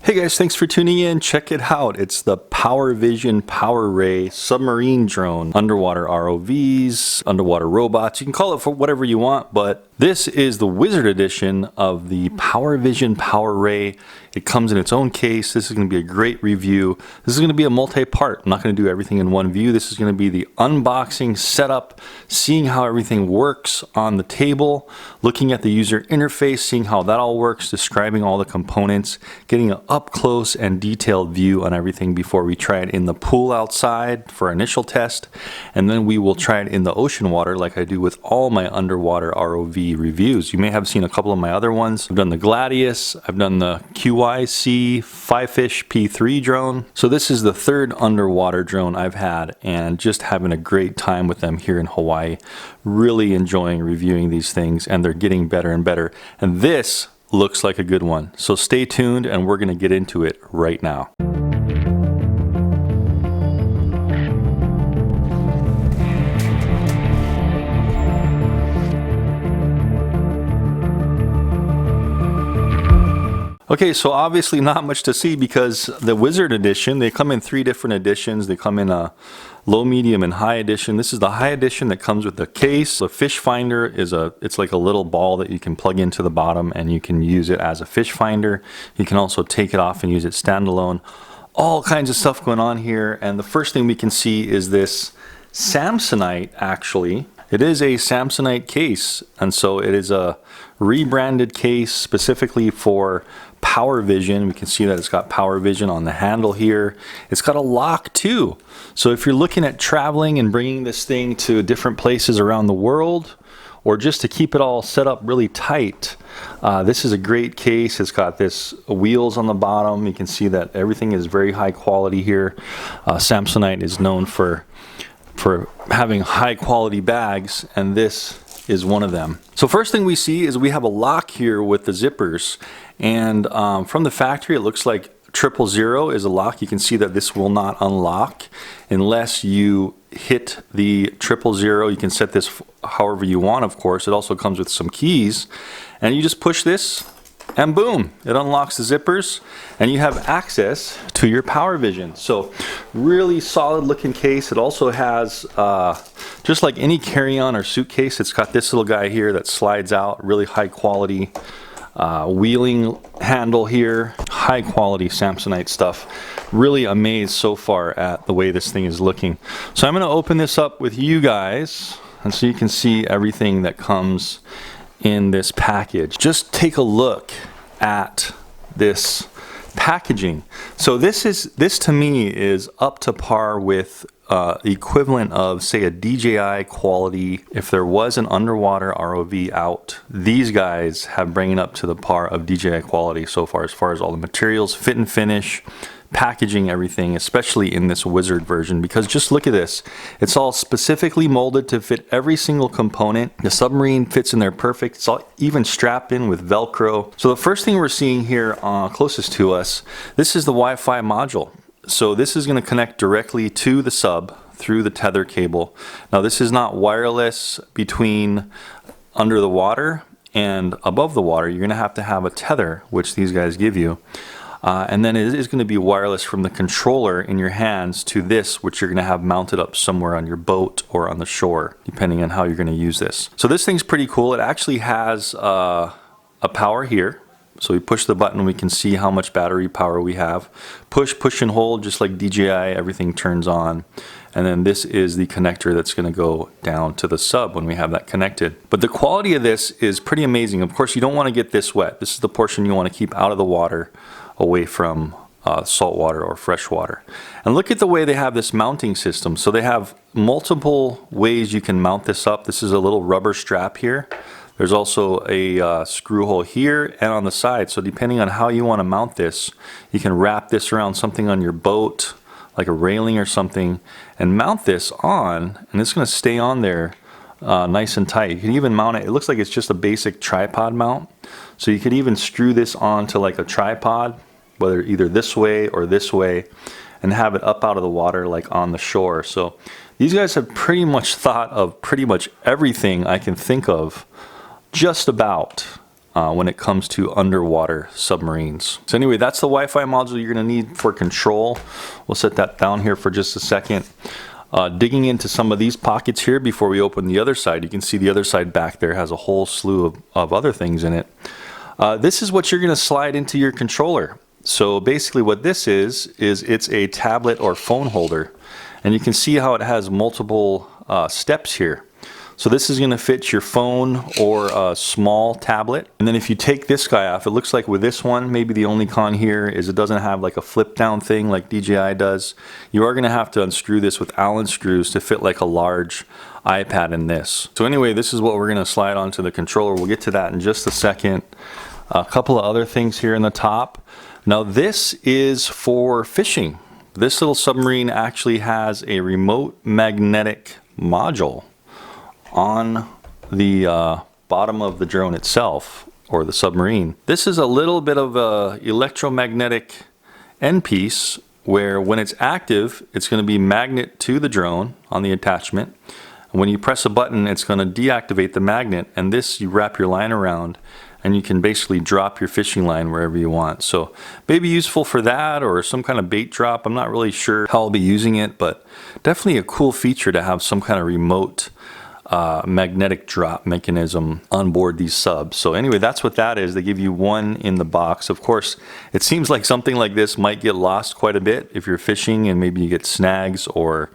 Hey guys, thanks for tuning in. Check it out. It's the PowerVision PowerRay submarine drone. Underwater ROVs, underwater robots. You can call it for whatever you want, but this is the Wizard edition of the PowerVision PowerRay. It comes in its own case. This is going to be a great review. This is going to be a multi-part. I'm not going to do everything in one view. This is going to be the unboxing, setup, seeing how everything works on the table, looking at the user interface, seeing how that all works, describing all the components, getting an up close and detailed view on everything before we try it in the pool outside for our initial test, and then we will try it in the ocean water like I do with all my underwater ROV reviews. You may have seen a couple of my other ones. I've done the Gladius, I've done the QYC 5-fish P3 drone. So this is the third underwater drone I've had, and just having a great time with them here in Hawaii. Really enjoying reviewing these things, and they're getting better and better. And this looks like a good one. So stay tuned and we're gonna get into it right now. Okay, so obviously not much to see because the Wizard edition, they come in 3 different editions. They come in a low, medium, and high edition. This is the high edition that comes with the case. The fish finder is it's like a little ball that you can plug into the bottom and you can use it as a fish finder. You can also take it off and use it standalone. All kinds of stuff going on here. And the first thing we can see is this Samsonite, actually. It is a Samsonite case, and so it is a rebranded case specifically for PowerVision. We can see that it's got PowerVision on the handle here. It's got a lock too. So if you're looking at traveling and bringing this thing to different places around the world, or just to keep it all set up really tight, this is a great case. It's got this wheels on the bottom. You can see that everything is very high quality here. Samsonite is known for having high quality bags, and this is one of them. So first thing we see is we have a lock here with the zippers, and from the factory it looks like 000 is a lock. You can see that this will not unlock unless you hit the 000. You can set this however you want, of course. It also comes with some keys, and you just push this and boom, it unlocks the zippers and you have access to your PowerVision. So really solid looking case. It also has, just like any carry-on or suitcase, it's got this little guy here that slides out. Really high quality wheeling handle here. High quality Samsonite stuff. Really amazed so far at the way this thing is looking. So I'm going to open this up with you guys, and so you can see everything that comes in this package. Just take a look at this packaging. So this to me is up to par with the equivalent of, say, a DJI quality. If there was an underwater ROV out, these guys have bringing up to the par of DJI quality so far as all the materials, fit and finish, packaging, everything, especially in this Wizard version, because just look at this. It's all specifically molded to fit every single component. The submarine fits in there perfect. It's all even strapped in with Velcro. So the first thing we're seeing here closest to us, this is the Wi-Fi module. So this is going to connect directly to the sub through the Tether cable. Now this is not wireless between under the water and above the water. You're going to have a tether, which these guys give you. And then it is going to be wireless from the controller in your hands to this, which you're going to have mounted up somewhere on your boat or on the shore, depending on how you're going to use this. So this thing's pretty cool. It actually has a power here. So we push the button, we can see how much battery power we have. Push, push and hold, just like DJI, everything turns on. And then this is the connector that's going to go down to the sub when we have that connected. But the quality of this is pretty amazing. Of course, you don't want to get this wet. This is the portion you want to keep out of the water, away from salt water or fresh water. And look at the way they have this mounting system. So they have multiple ways you can mount this up. This is a little rubber strap here. There's also a screw hole here and on the side. So depending on how you want to mount this, you can wrap this around something on your boat, like a railing or something, and mount this on, and it's going to stay on there nice and tight. You can even mount it. It looks like it's just a basic tripod mount. So you could even screw this onto like a tripod, whether either this way or this way, and have it up out of the water like on the shore. So these guys have pretty much thought of pretty much everything I can think of just about when it comes to underwater submarines. So anyway, that's the Wi-Fi module you're going to need for control. We'll set that down here for just a second. Digging into some of these pockets here before we open the other side, you can see the other side back there has a whole slew of other things in it. This is what you're going to slide into your controller. So basically what this is it's a tablet or phone holder. And you can see how it has multiple steps here. So this is going to fit your phone or a small tablet. And then if you take this guy off, it looks like with this one, maybe the only con here is it doesn't have like a flip down thing like DJI does. You are going to have to unscrew this with Allen screws to fit like a large iPad in this. So anyway, this is what we're going to slide onto the controller. We'll get to that in just a second. A couple of other things here in the top. Now this is for fishing. This little submarine actually has a remote magnetic module on the bottom of the drone itself, or the submarine. This is a little bit of a electromagnetic end piece where when it's active, it's going to be magnet to the drone on the attachment. And when you press a button, it's going to deactivate the magnet, and this you wrap your line around and you can basically drop your fishing line wherever you want. So maybe useful for that or some kind of bait drop. I'm not really sure how I'll be using it, but definitely a cool feature to have some kind of remote magnetic drop mechanism on board these subs. So anyway, that's what that is. They give you one in the box. Of course, it seems like something like this might get lost quite a bit if you're fishing and maybe you get snags or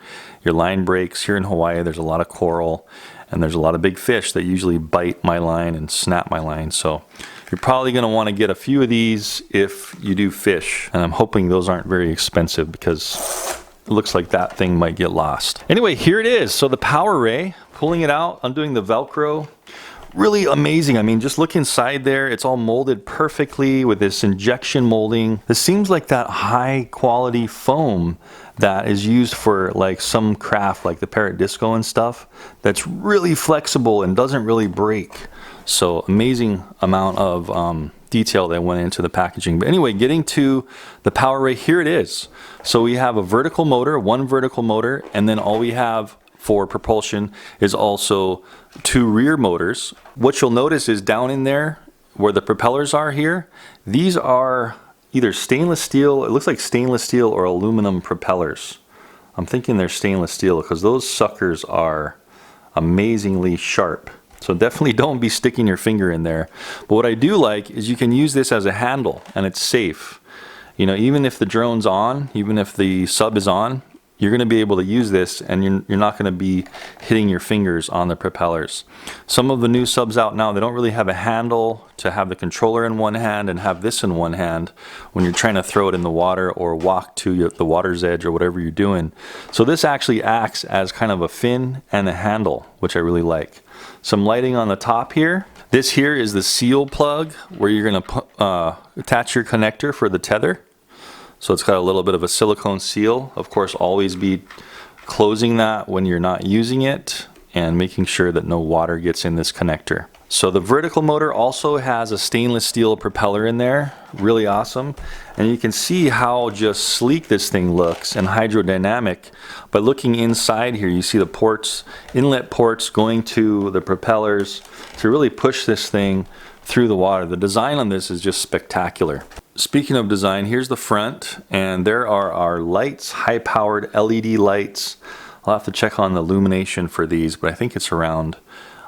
your line breaks. Here in Hawaii, there's a lot of coral and there's a lot of big fish that usually bite my line and snap my line. So you're probably going to want to get a few of these if you do fish. And I'm hoping those aren't very expensive because it looks like that thing might get lost. Anyway, here it is. So the PowerRay, pulling it out, undoing the Velcro, really amazing. I mean, just look inside there. It's all molded perfectly with this injection molding. This seems like that high quality foam that is used for like some craft like the Parrot Disco and stuff, that's really flexible and doesn't really break. So amazing amount of detail that went into the packaging. But anyway, getting to the PowerRay, here it is. So we have a vertical motor, one vertical motor, and then all we have for propulsion is also two rear motors. What you'll notice is down in there where the propellers are here, these are either stainless steel, it looks like stainless steel or aluminum propellers. I'm thinking they're stainless steel because those suckers are amazingly sharp. So definitely don't be sticking your finger in there. But what I do like is you can use this as a handle and it's safe. You know, even if the drone's on, even if the sub is on, you're going to be able to use this and you're not going to be hitting your fingers on the propellers. Some of the new subs out now, they don't really have a handle to have the controller in one hand and have this in one hand when you're trying to throw it in the water or walk to the water's edge or whatever you're doing. So this actually acts as kind of a fin and a handle, which I really like. Some lighting on the top here. This here is the seal plug where you're going to attach your connector for the tether. So it's got a little bit of a silicone seal. Of course, always be closing that when you're not using it and making sure that no water gets in this connector. So the vertical motor also has a stainless steel propeller in there. Really awesome. And you can see how just sleek this thing looks and hydrodynamic. By looking inside here, you see the ports, inlet ports going to the propellers to really push this thing through the water. The design on this is just spectacular. Speaking of design, here's the front, and there are our lights, high-powered LED lights. I'll have to check on the illumination for these, but I think it's around,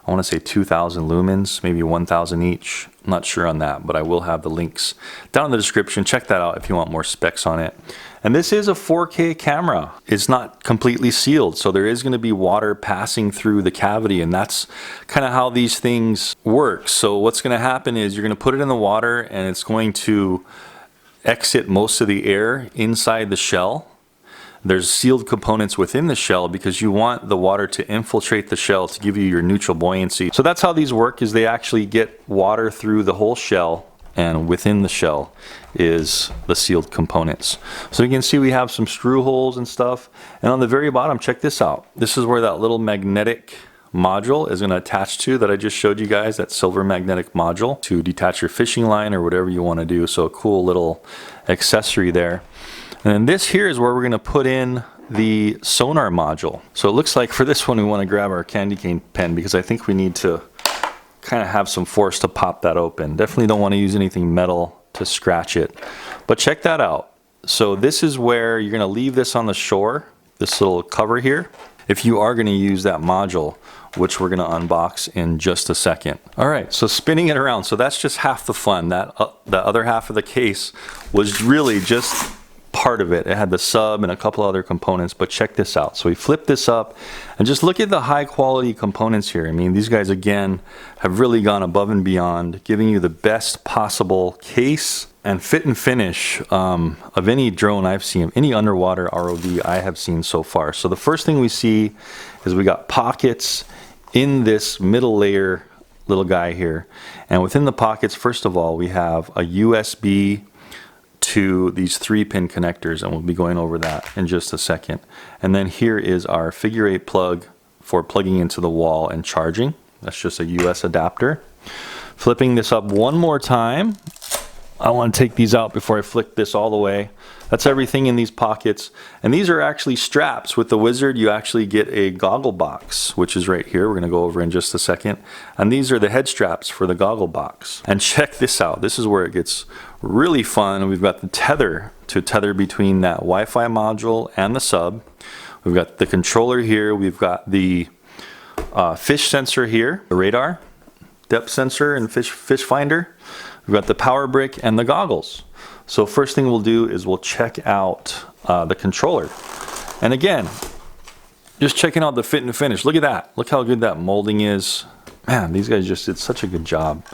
I want to say 2,000 lumens, maybe 1,000 each. I'm not sure on that, but I will have the links down in the description. Check that out if you want more specs on it. And this is a 4K camera. It's not completely sealed, so there is going to be water passing through the cavity, and that's kind of how these things work. So what's going to happen is you're going to put it in the water, and it's going to exit most of the air inside the shell. There's sealed components within the shell because you want the water to infiltrate the shell to give you your neutral buoyancy. So that's how these work, is they actually get water through the whole shell, and within the shell is the sealed components. So you can see we have some screw holes and stuff. And on the very bottom, check this out. This is where that little magnetic module is going to attach to that I just showed you guys, that silver magnetic module to detach your fishing line or whatever you want to do. So a cool little accessory there. And then this here is where we're going to put in the sonar module. So it looks like for this one we want to grab our candy cane pen because I think we need to kind of have some force to pop that open. Definitely don't want to use anything metal to scratch it. But check that out. So this is where you're going to leave this on the shore, this little cover here, if you are going to use that module, which we're going to unbox in just a second. All right, so spinning it around. So that's just half the fun. That the other half of the case was really just part of it. It had the sub and a couple other components, but check this out. So we flip this up and just look at the high quality components here. I mean, these guys again have really gone above and beyond, giving you the best possible case and fit and finish of any drone I've seen, any underwater ROV I have seen so far. So the first thing we see is we got pockets in this middle layer little guy here. And within the pockets, first of all, we have a USB to these 3-pin connectors, and we'll be going over that in just a second. And then here is our figure 8 plug for plugging into the wall and charging. That's just a US adapter. Flipping this up one more time. I want to take these out before I flick this all the way. That's everything in these pockets. And these are actually straps. With the Wizard, you actually get a goggle box, which is right here. We're going to go over in just a second. And these are the head straps for the goggle box. And check this out. This is where it gets really fun. We've got the tether to tether between that Wi-Fi module and the sub. We've got the controller here. We've got the fish sensor here, the radar, depth sensor, and fish finder. We've got the power brick and the goggles. So first thing we'll do is we'll check out the controller. And again, just checking out the fit and finish. Look at that. Look how good that molding is. Man, these guys just did such a good job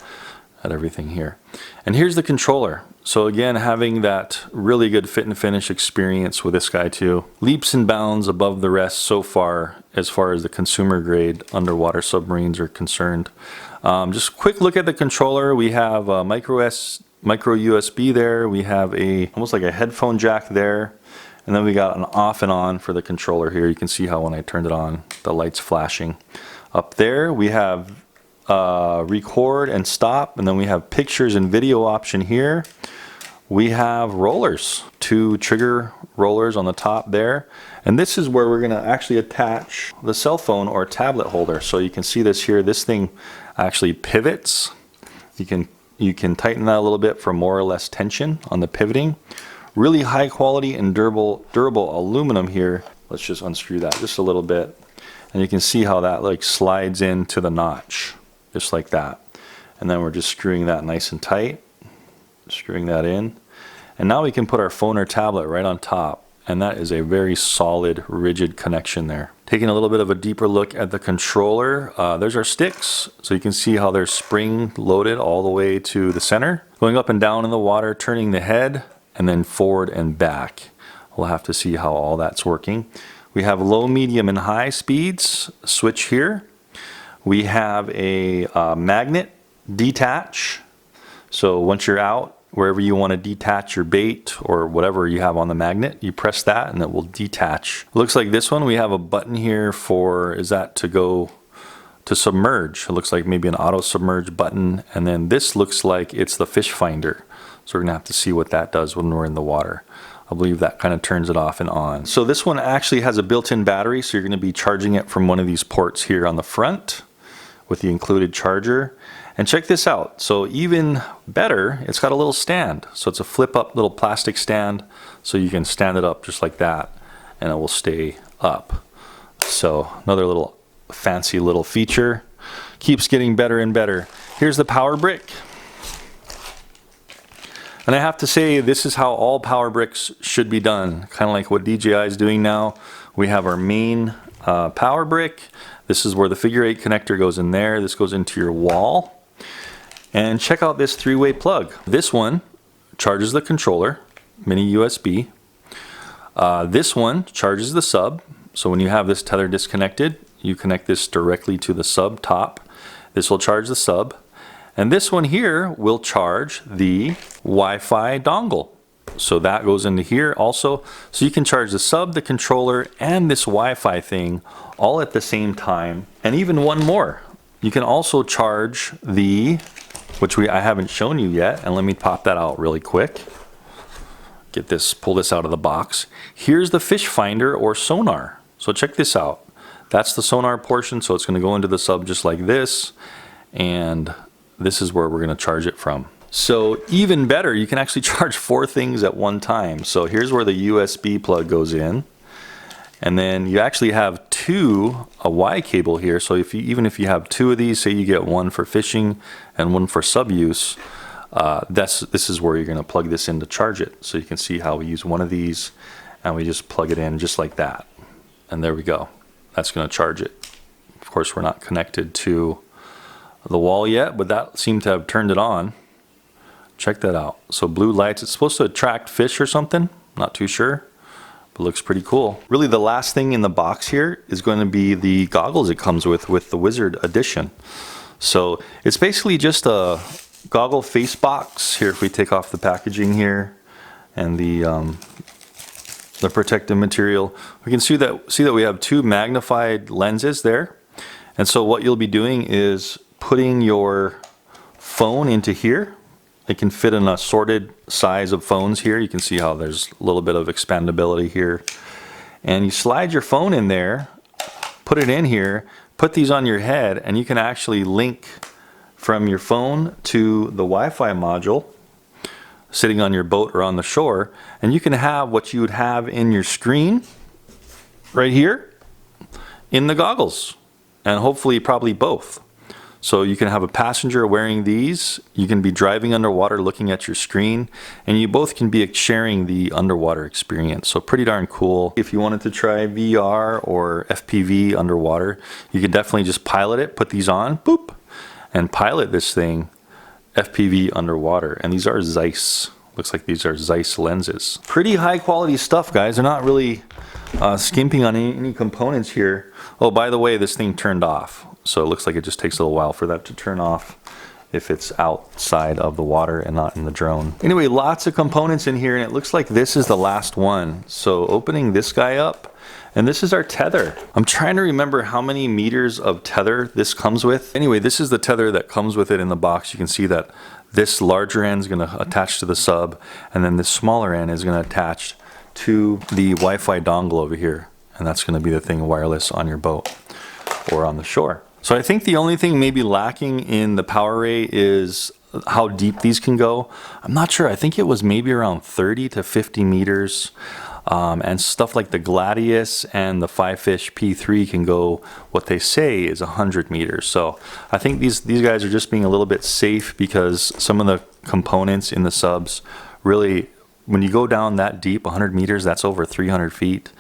at everything here. And here's the controller. So again, having that really good fit and finish experience with this guy too. Leaps and bounds above the rest so far as the consumer grade underwater submarines are concerned. Just a quick look at the controller. We have a micro USB there. We have almost like a headphone jack there. And then we got an off and on for the controller here. You can see how when I turned it on, the light's flashing. Up there, we have record and stop. And then we have pictures and video option here. We have rollers, 2 trigger rollers on the top there. And this is where we're going to actually attach the cell phone or tablet holder. So you can see this here. This thing actually pivots. You can tighten that a little bit for more or less tension on the pivoting. Really high quality and durable aluminum here. Let's just unscrew that just a little bit. And you can see how that like slides into the notch, just like that. And then we're just screwing that nice and tight. Screwing that in. And now we can put our phone or tablet right on top. And that is a very solid, rigid connection there. Taking a little bit of a deeper look at the controller, there's our sticks. So you can see how they're spring loaded all the way to the center. Going up and down in the water, turning the head, and then forward and back. We'll have to see how all that's working. We have low, medium, and high speeds switch here. We have a magnet detach. So once you're out, wherever you want to detach your bait or whatever you have on the magnet, you press that and it will detach. Looks like this one, we have a button here for, is that to go to submerge? It looks like maybe an auto submerge button. And then this looks like it's the fish finder. So we're gonna have to see what that does when we're in the water. I believe that kind of turns it off and on. So this one actually has a built-in battery. So you're gonna be charging it from one of these ports here on the front with the included charger. And check this out. So even better, it's got a little stand. So it's a flip up little plastic stand. So you can stand it up just like that and it will stay up. So another little fancy little feature. Keeps getting better and better. Here's the power brick. And I have to say, this is how all power bricks should be done. Kind of like what DJI is doing now. We have our main power brick. This is where the figure 8 connector goes in there. This goes into your wall. And check out this 3-way plug. This one charges the controller, mini USB. This one charges the sub. So when you have this tether disconnected, you connect this directly to the sub top. This will charge the sub. And this one here will charge the Wi-Fi dongle. So that goes into here also. So you can charge the sub, the controller, and this Wi-Fi thing all at the same time. And even one more. You can also charge the, which I haven't shown you yet, and let me pop that out really quick. Get this, pull this out of the box. Here's the fish finder or sonar. So check this out. That's the sonar portion, so it's gonna go into the sub just like this. and this is where we're going to charge it from. So even better, you can actually charge 4 things at one time. So here's where the USB plug goes in, and then you actually have a Y cable here. So even if you have 2 of these, say you get one for fishing and one for sub use, this is where you're going to plug this in to charge it. So you can see how we use one of these and we just plug it in just like that, and there we go. That's going to charge it. Of course, we're not connected to the wall yet, but that seemed to have turned it on. Check that out. So blue lights, it's supposed to attract fish or something, not too sure, but looks pretty cool. Really the last thing in the box here is going to be the goggles it comes with the Wizard Edition. So it's basically just a goggle face box. Here, if we take off the packaging here and the protective material, we can see that we have 2 magnified lenses there. And so what you'll be doing is putting your phone into here. It can fit in an assorted size of phones here. You can see how there's a little bit of expandability here. And you slide your phone in there, put it in here, put these on your head, and you can actually link from your phone to the Wi-Fi module sitting on your boat or on the shore. And you can have what you would have in your screen right here in the goggles, and hopefully probably both. So you can have a passenger wearing these, you can be driving underwater looking at your screen, and you both can be sharing the underwater experience. So pretty darn cool. If you wanted to try VR or FPV underwater, you could definitely just pilot it, put these on, boop, and pilot this thing FPV underwater. And these are Zeiss. Looks like these are Zeiss lenses. Pretty high quality stuff, guys. They're not really skimping on any components here. Oh, by the way, this thing turned off. So it looks like it just takes a little while for that to turn off if it's outside of the water and not in the drone. Anyway, lots of components in here, and it looks like this is the last one. So opening this guy up, and this is our tether. I'm trying to remember how many meters of tether this comes with. Anyway, this is the tether that comes with it in the box. You can see that this larger end is going to attach to the sub, and then this smaller end is going to attach to the Wi-Fi dongle over here. And that's going to be the thing wireless on your boat or on the shore. So I think the only thing maybe lacking in the PowerRay is how deep these can go. I'm not sure. I think it was maybe around 30 to 50 meters. And stuff like the Gladius and the 5-fish P3 can go, what they say is 100 meters. So I think these guys are just being a little bit safe, because some of the components in the subs really, when you go down that deep, 100 meters, that's over 300 feet.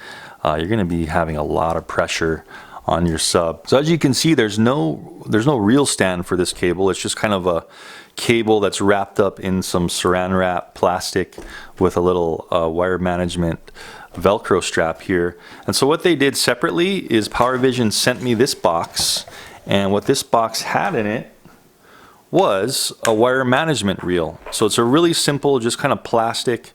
You're going to be having a lot of pressure on your sub. So as you can see, there's no reel stand for this cable. It's just kind of a cable that's wrapped up in some saran wrap plastic with a little wire management Velcro strap here. And so what they did separately is PowerVision sent me this box, and what this box had in it was a wire management reel. So it's a really simple, just kind of plastic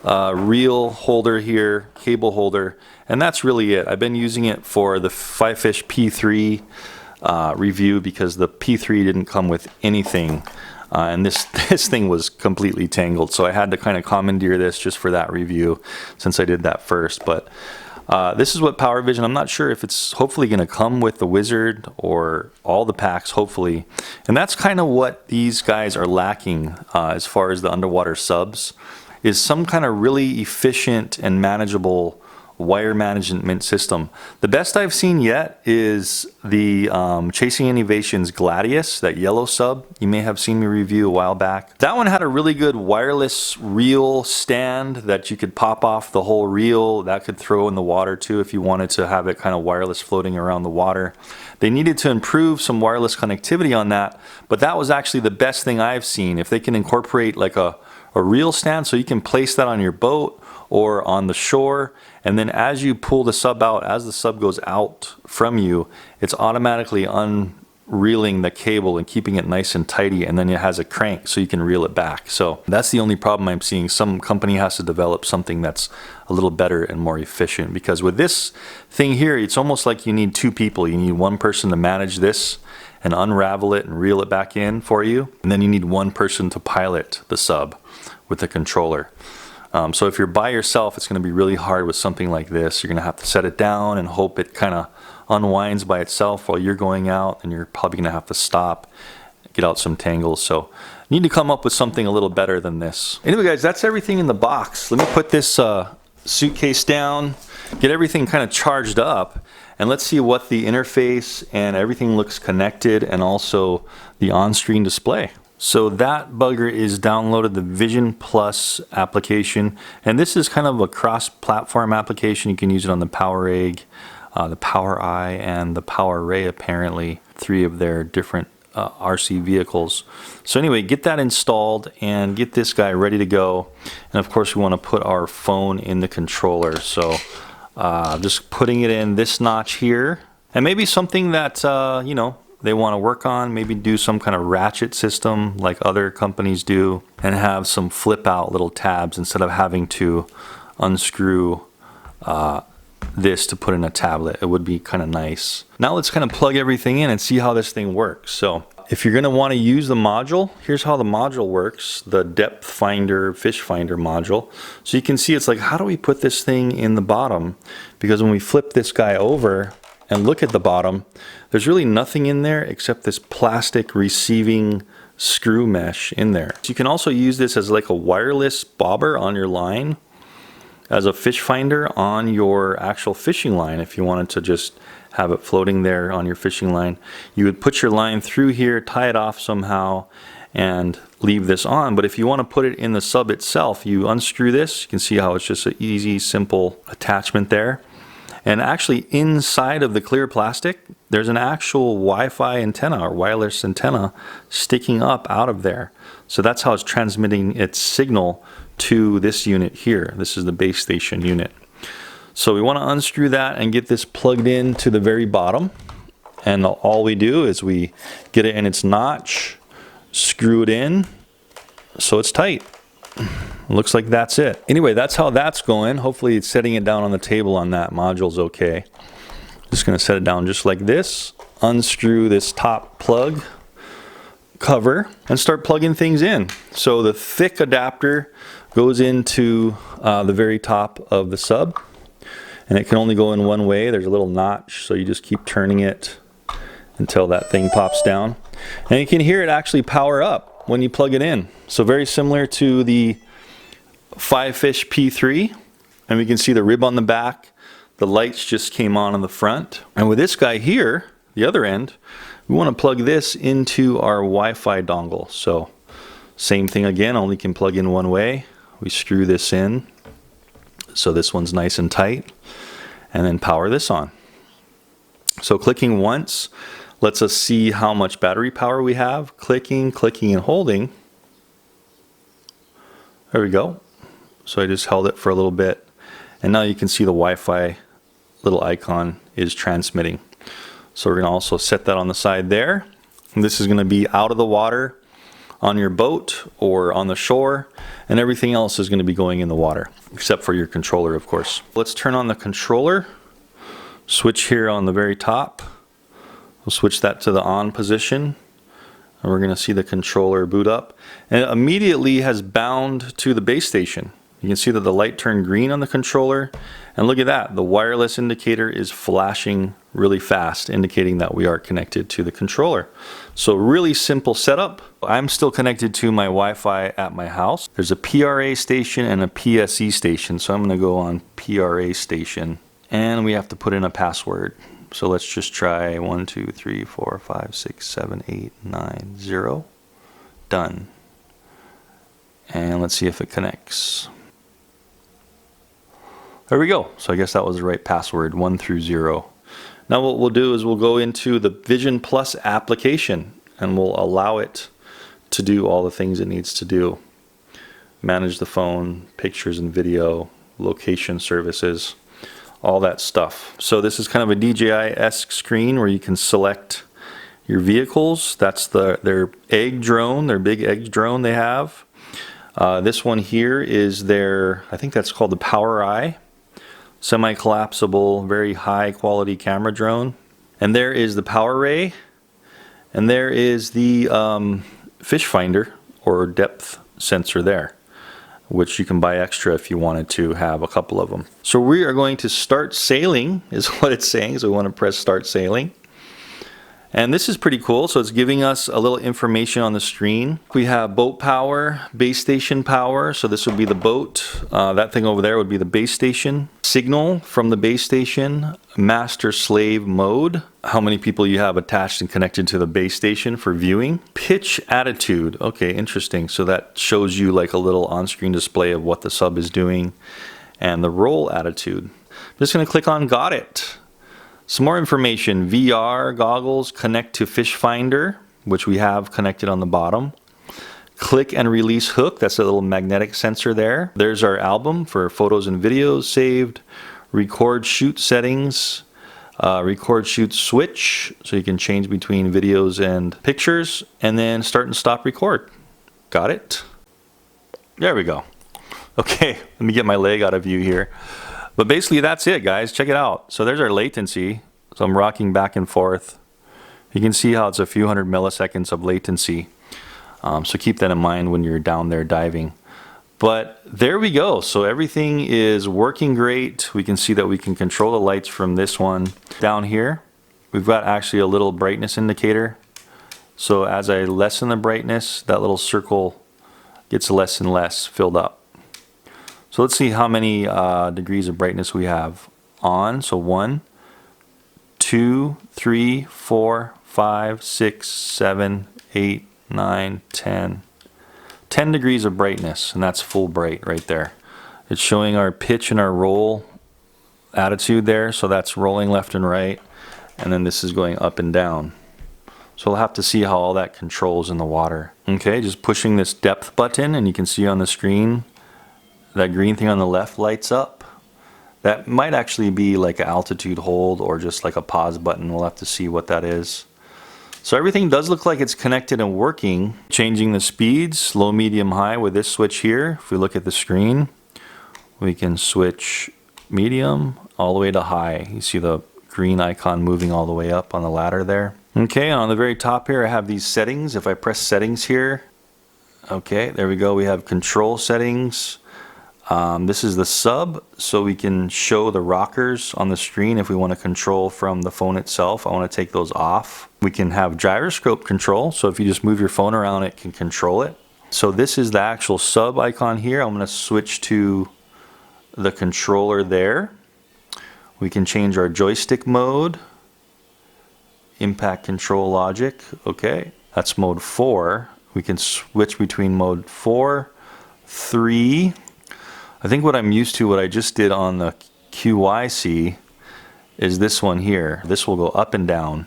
reel holder here, cable holder, and that's really it. I've been using it for the 5-fish P3 review, because the P3 didn't come with anything, and this thing was completely tangled, so I had to kind of commandeer this just for that review since I did that first. But this is what PowerVision, I'm not sure if it's hopefully going to come with the Wizard or all the packs, hopefully. And that's kind of what these guys are lacking as far as the underwater subs, is some kind of really efficient and manageable wire management system. The best I've seen yet is the Chasing Innovations Gladius, that yellow sub you may have seen me review a while back. That one had a really good wireless reel stand that you could pop off the whole reel. That could throw in the water too if you wanted to have it kind of wireless floating around the water. They needed to improve some wireless connectivity on that, but that was actually the best thing I've seen. If they can incorporate like a reel stand, so you can place that on your boat or on the shore, and then as you pull the sub out, as the sub goes out from you, it's automatically unreeling the cable and keeping it nice and tidy, and then it has a crank so you can reel it back. So that's the only problem I'm seeing. Some company has to develop something that's a little better and more efficient, because with this thing here, it's almost like you need 2 people. You need one person to manage this and unravel it and reel it back in for you, and then you need one person to pilot the sub with the controller. So if you're by yourself, it's going to be really hard with something like this. You're going to have to set it down and hope it kind of unwinds by itself while you're going out, and you're probably going to have to stop get out some tangles. So need to come up with something a little better than this. Anyway guys, that's everything in the box. Let me put this suitcase down, get everything kind of charged up, and let's see what the interface and everything looks connected, and also the on-screen display. So that bugger is downloaded the Vision Plus application, and this is kind of a cross-platform application. You can use it on the PowerRay, the PowerEye, and the PowerRay, apparently 3 of their different RC vehicles. So anyway, get that installed and get this guy ready to go. And of course we want to put our phone in the controller. So just putting it in this notch here, and maybe something that you know, they want to work on, maybe do some kind of ratchet system like other companies do, and have some flip out little tabs instead of having to unscrew this to put in a tablet. It would be kind of nice. Now let's kind of plug everything in and see how this thing works. So if you're going to want to use the module, here's how the module works, the depth finder, fish finder module. So you can see it's like, how do we put this thing in the bottom? Because when we flip this guy over and look at the bottom, there's really nothing in there except this plastic receiving screw mesh in there. So you can also use this as like a wireless bobber on your line, as a fish finder on your actual fishing line. If you wanted to just have it floating there on your fishing line, you would put your line through here, tie it off somehow, and leave this on. But if you want to put it in the sub itself, you unscrew this. You can see how it's just an easy, simple attachment there. And actually inside of the clear plastic, there's an actual Wi-Fi antenna or wireless antenna sticking up out of there. So that's how it's transmitting its signal to this unit here. This is the base station unit. So we want to unscrew that and get this plugged in to the very bottom. And all we do is we get it in its notch, screw it in so it's tight. Looks like that's it. Anyway, that's how that's going. Hopefully it's setting it down on the table on that module's okay. Just going to set it down just like this. Unscrew this top plug cover and start plugging things in. So the thick adapter goes into the very top of the sub, and it can only go in one way. There's a little notch, so you just keep turning it until that thing pops down, and you can hear it actually power up when you plug it in. So very similar to the 5-fish P3, and we can see the rib on the back. The lights just came on the front, and with this guy here, the other end, we want to plug this into our Wi-Fi dongle. So same thing again, only can plug in one way. We screw this in so this one's nice and tight, and then power this on. So clicking once lets us see how much battery power we have. Clicking, and holding. There we go. So I just held it for a little bit, and now you can see the Wi-Fi little icon is transmitting. So we're going to also set that on the side there. And this is going to be out of the water on your boat or on the shore, and everything else is going to be going in the water, except for your controller, of course. Let's turn on the controller. Switch here on the very top. We'll switch that to the on position, and we're going to see the controller boot up. And it immediately has bound to the base station. You can see that the light turned green on the controller, and look at that, the wireless indicator is flashing really fast, indicating that we are connected to the controller. So really simple setup. I'm still connected to my Wi-Fi at my house. There's a PRA station and a PSE station, so I'm going to go on PRA station, and we have to put in a password. So let's just try 1 2 3 4 5 6 7 8 9 0. Done. And let's see if it connects. There we go. So I guess that was the right password, 1 through 0. Now what we'll do is we'll go into the Vision Plus application, and we'll allow it to do all the things it needs to do. Manage the phone, pictures and video, location services, all that stuff. So this is kind of a DJI-esque screen where you can select your vehicles. That's their egg drone, their big egg drone they have. This one here is their, I think that's called the PowerEye. Semi-collapsible, very high quality camera drone. And there is the PowerRay, and there is the fish finder or depth sensor there, which you can buy extra if you wanted to have a couple of them. So we are going to start sailing is what it's saying. So we want to press start sailing, And this is pretty cool. So it's giving us a little information on the screen. We have boat power, base station power. So this would be the boat. That thing over there would be the base station. Signal from the base station. Master slave mode. How many people you have attached and connected to the base station for viewing. Pitch attitude. Okay, interesting. So that shows you like a little on-screen display of what the sub is doing. And the roll attitude. I'm just going to click on got it. Some more information, VR goggles connect to fish finder, which we have connected on the bottom. Click and release hook, that's a little magnetic sensor there. There's our album for photos and videos saved. Record shoot settings, record shoot switch, so you can change between videos and pictures, and then start and stop record. Got it? There we go. Okay, let me get my leg out of view here. But basically that's it, guys. Check it out. So there's our latency. So I'm rocking back and forth. You can see how it's a few hundred milliseconds of latency. So keep that in mind when you're down there diving. But there we go. So everything is working great. We can see that we can control the lights from this one. Down here, we've got actually a little brightness indicator. So as I lessen the brightness, that little circle gets less and less filled up. So let's see how many degrees of brightness we have on. So 1, 2, 3, 4, 5, 6, 7, 8, 9, 10. 10 degrees of brightness, and that's full bright right there. It's showing our pitch and our roll attitude there. So that's rolling left and right. And then this is going up and down. So we'll have to see how all that controls in the water. Okay, just pushing this depth button, and you can see on the screen that green thing on the left lights up. That might actually be like an altitude hold or just like a pause button. We'll have to see what that is. So everything does look like it's connected and working. Changing the speeds, low, medium, high with this switch here. If we look at the screen, we can switch medium all the way to high. You see the green icon moving all the way up on the ladder there. Okay, on the very top here I have these settings. If I press settings here, okay, there we go. We have control settings. This is the sub, so we can show the rockers on the screen if we want to control from the phone itself. I want to take those off. We can have gyroscope control, so if you just move your phone around, it can control it. So this is the actual sub icon here. I'm going to switch to the controller there. We can change our joystick mode. Impact control logic. Okay, that's mode 4. We can switch between mode 4, 3. I think what I'm used to, what I just did on the QYC, is this one here. This will go up and down,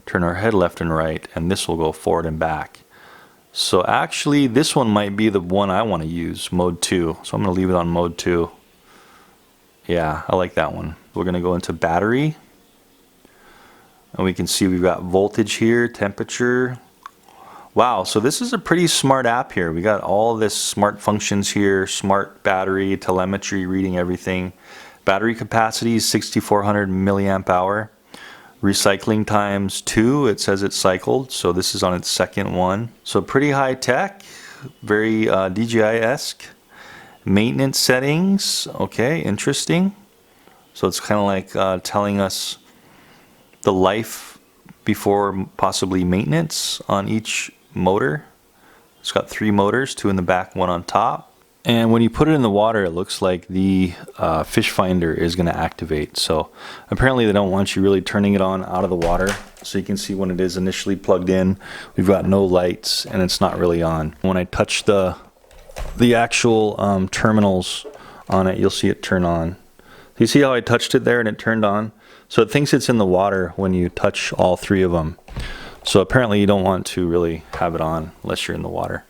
turn our head left and right, and this will go forward and back. So actually, this one might be the one I want to use, mode 2. So I'm going to leave it on mode 2. Yeah, I like that one. We're going to go into battery. And we can see we've got voltage here, temperature. Wow, so this is a pretty smart app here. We got all this smart functions here, smart battery, telemetry, reading everything. Battery capacity is 6,400 milliamp hour. Recycling times 2, it says it's cycled, so this is on its second one. So pretty high tech, very DJI-esque. Maintenance settings, okay, interesting. So it's kind of like telling us the life before possibly maintenance on each motor. It's got 3 motors, 2 in the back, 1 on top. And when you put it in the water, it looks like the fish finder is going to activate. So apparently they don't want you really turning it on out of the water. So you can see when it is initially plugged in, we've got no lights and it's not really on. When I touch the actual terminals on it, you'll see it turn on. You see how I touched it there and it turned on? So it thinks it's in the water when you touch all 3 of them. So apparently you don't want to really have it on unless you're in the water.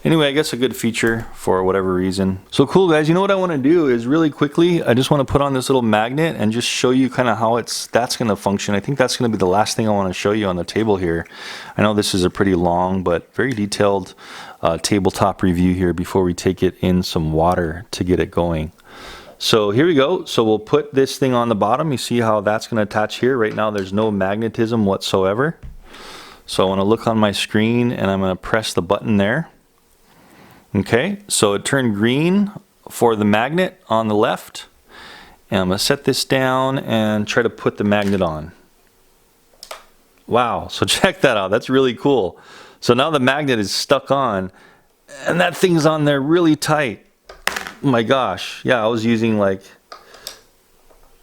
Anyway, I guess a good feature for whatever reason. So cool, guys. You know what I want to do is really quickly, I just want to put on this little magnet and just show you kind of how that's going to function. I think that's going to be the last thing I want to show you on the table here. I know this is a pretty long but very detailed tabletop review here before we take it in some water to get it going. So here we go. So we'll put this thing on the bottom. You see how that's going to attach here. Right now there's no magnetism whatsoever. So I want to look on my screen and I'm going to press the button there. Okay, so it turned green for the magnet on the left. And I'm going to set this down and try to put the magnet on. Wow, so check that out. That's really cool. So now the magnet is stuck on, and that thing's on there really tight. Oh my gosh. Yeah, I was using like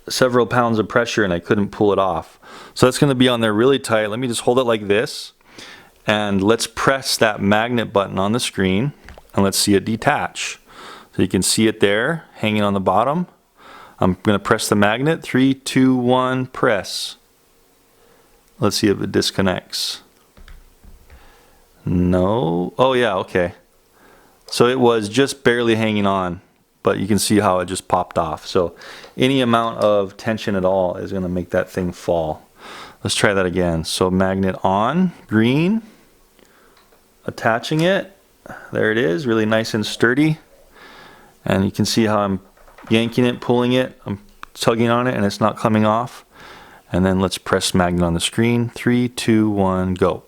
several pounds of pressure and I couldn't pull it off. So that's going to be on there really tight. Let me just hold it like this, and let's press that magnet button on the screen, and let's see it detach. So you can see it there hanging on the bottom. I'm going to press the magnet. 3, 2, 1, press. Let's see if it disconnects. No. Oh yeah, okay. So it was just barely hanging on, but you can see how it just popped off. So any amount of tension at all is going to make that thing fall. Let's try that again. So magnet on, green, attaching it. There it is, really nice and sturdy. And you can see how I'm yanking it, pulling it, I'm tugging on it, and it's not coming off. And then let's press magnet on the screen. 3, 2, 1, go.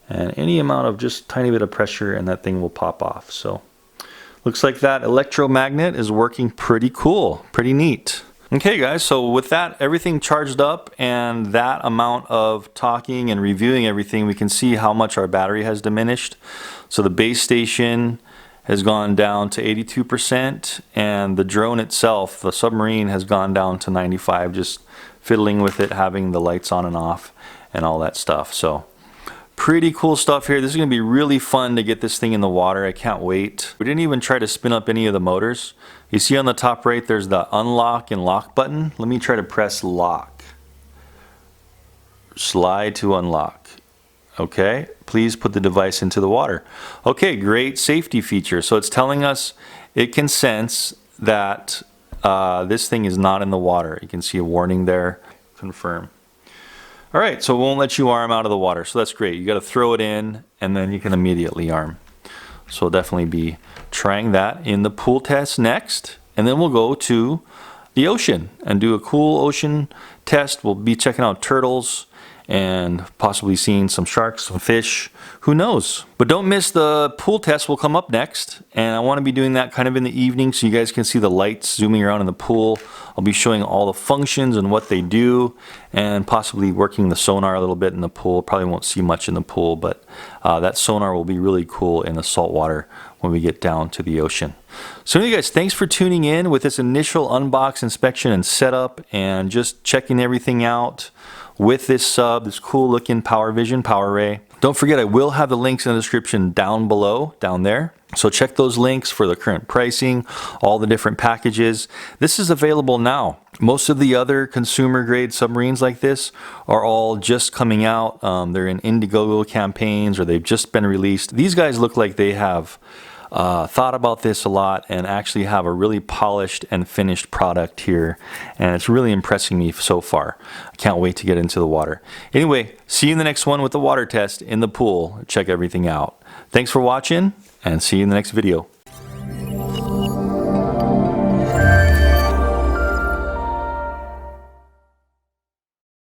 And any amount of just tiny bit of pressure and that thing will pop off. So looks like that electromagnet is working pretty cool, pretty neat. Okay guys, so with that everything charged up and that amount of talking and reviewing everything, we can see how much our battery has diminished. So the base station has gone down to 82%, and the drone itself, the submarine, has gone down to 95%, just fiddling with it, having the lights on and off and all that stuff. So pretty cool stuff here. This is going to be really fun to get this thing in the water. I can't wait. We didn't even try to spin up any of the motors. You see on the top right there's the unlock and lock button. Let me try to press lock. Slide to unlock. Okay, please put the device into the water. Okay, great safety feature. So it's telling us it can sense that this thing is not in the water. You can see a warning there. Confirm. All right, so it won't let you arm out of the water, so that's great. You got to throw it in and then you can immediately arm. So we'll definitely be trying that in the pool test next, and then we'll go to the ocean and do a cool ocean test. We'll be checking out turtles and possibly seeing some sharks, some fish, who knows. But don't miss the pool test, will come up next, and I want to be doing that kind of in the evening so you guys can see the lights zooming around in the pool. I'll be showing all the functions and what they do, and possibly working the sonar a little bit in the pool. Probably won't see much in the pool, but that sonar will be really cool in the salt water when we get down to the ocean. So anyway guys, thanks for tuning in with this initial unbox, inspection, and setup, and just checking everything out with this sub, this cool looking PowerVision PowerRay. Don't forget, I will have the links in the description down below, down there. So check those links for the current pricing, all the different packages. This is available now. Most of the other consumer grade submarines like this are all just coming out. They're in Indiegogo campaigns or they've just been released. These guys look like they have thought about this a lot and actually have a really polished and finished product here, and it's really impressing me so far. I can't wait to get into the water. Anyway, see you in the next one with the water test in the pool. Check everything out. Thanks for watching, and see you in the next video.